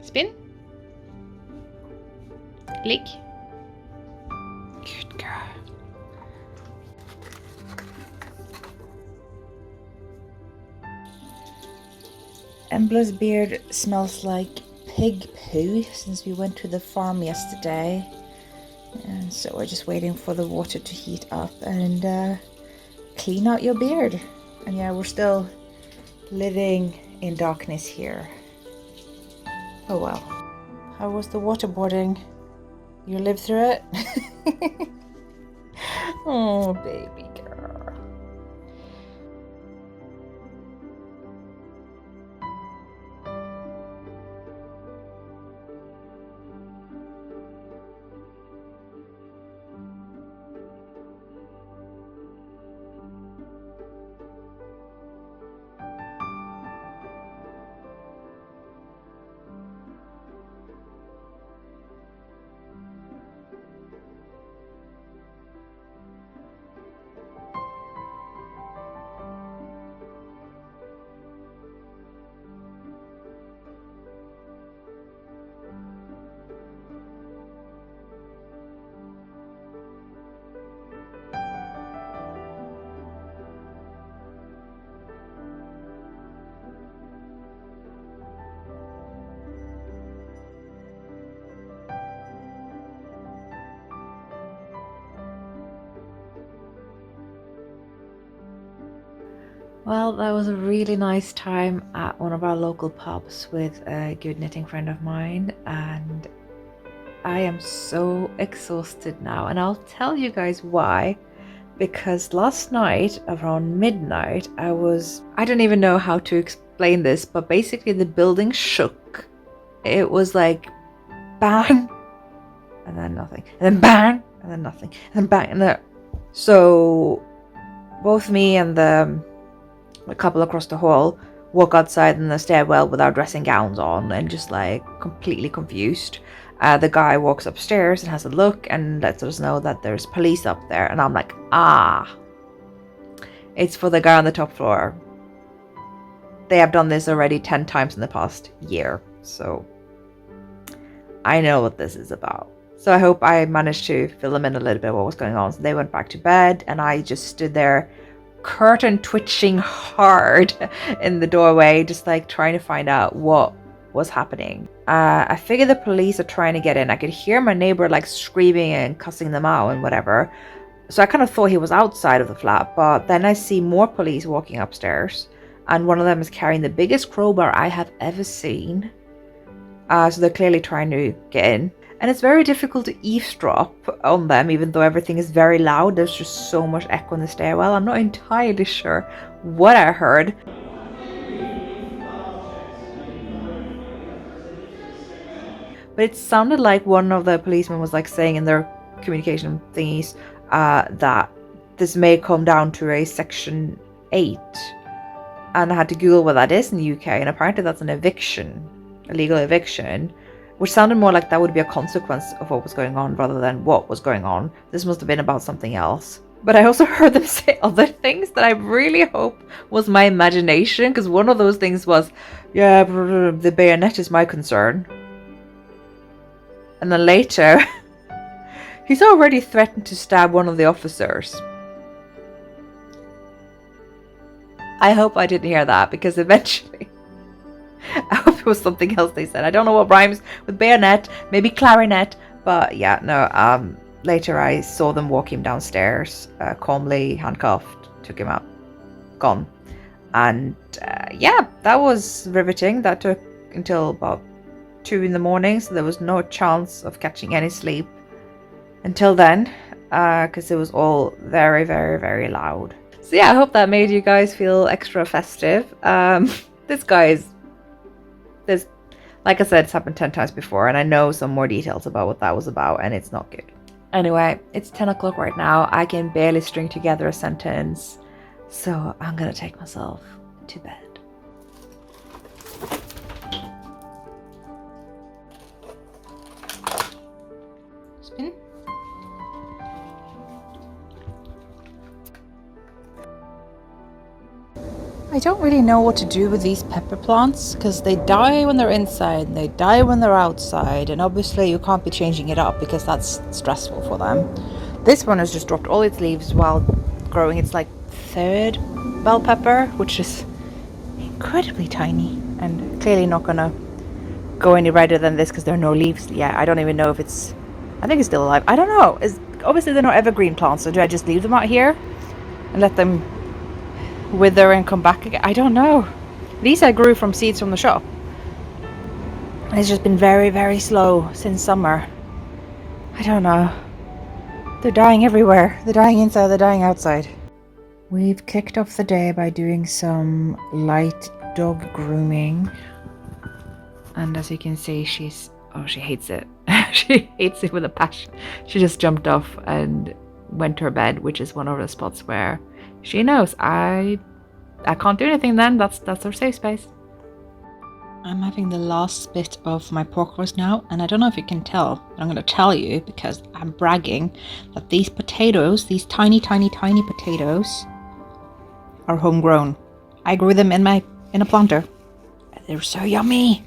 Spin. Ligg. Good girl. Embla's beard smells like pig poo since we went to the farm yesterday. And so we're just waiting for the water to heat up and clean out your beard. And yeah, we're still living in darkness here. Oh well. How was the waterboarding? You lived through it? Oh, baby girl. Well, that was a really nice time at one of our local pubs with a good knitting friend of mine, and I am so exhausted now, and I'll tell you guys why. Because last night around midnight I don't even know how to explain this, but basically the building shook. It was like bang and then nothing, and then bang and then nothing, and then bang and then. So both me and the couple across the hall walk outside in the stairwell with our dressing gowns on and just like completely confused. The guy walks upstairs and has a look and lets us know that there's police up there, and I'm like, it's for the guy on the top floor. They have done this already 10 times in the past year, so I know what this is about. So I hope I managed to fill them in a little bit what was going on. So they went back to bed and I just stood there curtain twitching hard in the doorway, just like trying to find out what was happening. I figured the police are trying to get in. I could hear my neighbor like screaming and cussing them out and whatever. So I kind of thought he was outside of the flat, but then I see more police walking upstairs, and one of them is carrying the biggest crowbar I have ever seen. So they're clearly trying to get in. And it's very difficult to eavesdrop on them, even though everything is very loud. There's just so much echo in the stairwell. I'm not entirely sure what I heard. But it sounded like one of the policemen was like saying in their communication thingies that this may come down to a Section 8. And I had to Google what that is in the UK, and apparently that's an eviction, a legal eviction. Which sounded more like that would be a consequence of what was going on rather than what was going on. This must have been about something else. But I also heard them say other things that I really hope was my imagination, because one of those things was, yeah, the bayonet is my concern. And then later, he's already threatened to stab one of the officers. I hope I didn't hear that, because eventually I hope it was something else they said. I don't know what rhymes with bayonet, maybe clarinet, but yeah, no. Later I saw them walk him downstairs, calmly handcuffed, took him out, gone. And yeah, that was riveting. That took until about 2 in the morning, so there was no chance of catching any sleep until then, because it was all very, very, very loud. So yeah, I hope that made you guys feel extra festive. This guy is... There's, like I said, it's happened 10 times before, and I know some more details about what that was about, and it's not good. Anyway, it's 10 o'clock right now. I can barely string together a sentence, so I'm gonna take myself to bed. Spin. I don't really know what to do with these pepper plants because they die when they're inside and they die when they're outside, and obviously you can't be changing it up because that's stressful for them. This one has just dropped all its leaves while growing. It's like third bell pepper, which is incredibly tiny and clearly not gonna go any redder than this because there are no leaves yet. I don't even know if it's, I think it's still alive. I don't know. Obviously they're not evergreen plants, so do I just leave them out here and let them wither and come back again? I don't know. These I grew from seeds from the shop. It's just been very, very slow since summer. I don't know. They're dying everywhere. They're dying inside, they're dying outside. We've kicked off the day by doing some light dog grooming. And as you can see, she hates it. She hates it with a passion. She just jumped off and went to her bed, which is one of the spots where she knows I can't do anything then. That's her safe space. I'm having the last bit of my pork roast now, and I don't know if you can tell, but I'm going to tell you because I'm bragging that these potatoes, these tiny, tiny, tiny potatoes, are homegrown. I grew them in a planter. They're so yummy.